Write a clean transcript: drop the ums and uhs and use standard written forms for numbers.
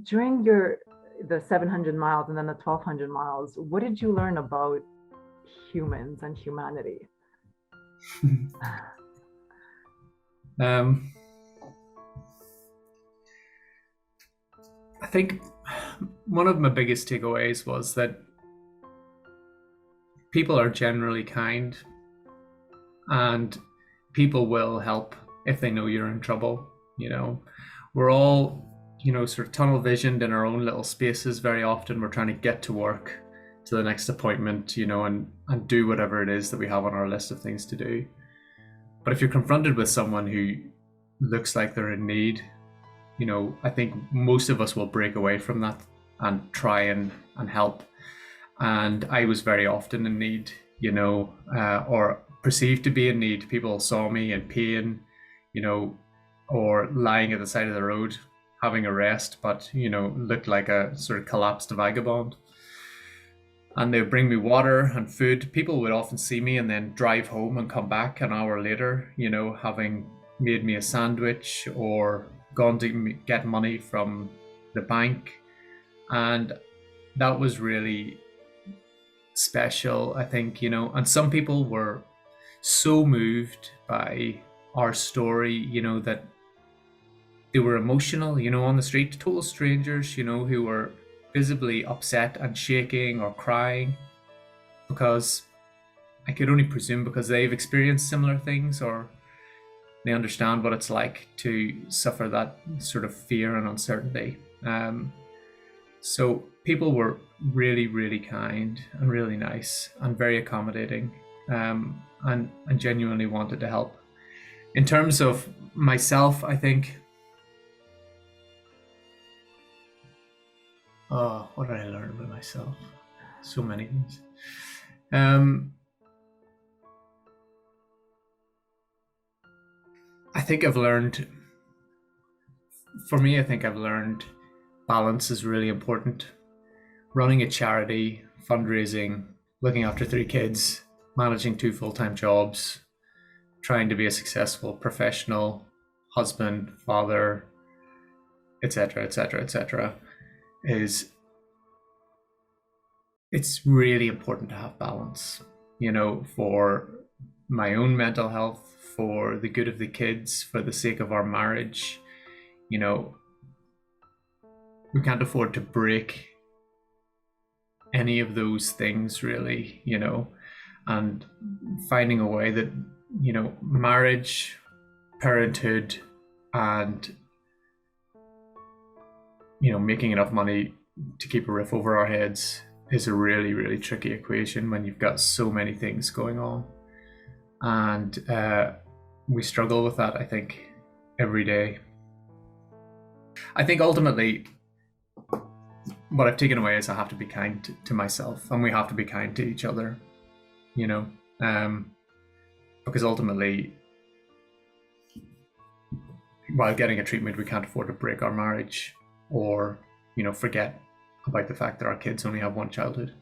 During the 700 miles and then the 1200 miles, what did you learn about humans and humanity? Um, I think one of my biggest takeaways was that people are generally kind and people will help if they know you're in trouble. You know, we're all, sort of tunnel visioned in our own little spaces. Very often we're trying to get to work, to the next appointment, and do whatever it is that we have on our list of things to do. But if you're confronted with someone who looks like they're in need, I think most of us will break away from that and try and help. And I was very often in need, or perceived to be in need. People saw me in pain, or lying at the side of the road having a rest, but looked like a sort of collapsed vagabond. And they would bring me water and food. People would often see me and then drive home and come back an hour later, having made me a sandwich or gone to get money from the bank. And that was really special, I think, and some people were so moved by our story, that they were emotional, on the street, total strangers, who were visibly upset and shaking or crying, because I could only presume because they've experienced similar things, or they understand what it's like to suffer that sort of fear and uncertainty. So people were really, really kind and really nice and very accommodating, and genuinely wanted to help. In terms of myself, I think, what did I learn about myself? So many things. I think I've learned balance is really important. Running a charity, fundraising, looking after 3 kids, managing 2 full-time jobs, trying to be a successful professional, husband, father, etc., etc., etc., it's really important to have balance, for my own mental health, for the good of the kids, for the sake of our marriage. We can't afford to break any of those things, really, and finding a way that, marriage, parenthood, and, making enough money to keep a roof over our heads is a really, really tricky equation when you've got so many things going on. And we struggle with that, I think, every day. I think ultimately what I've taken away is I have to be kind to myself, and we have to be kind to each other, because ultimately, while getting a treatment, we can't afford to break our marriage or, forget about the fact that our kids only have one childhood.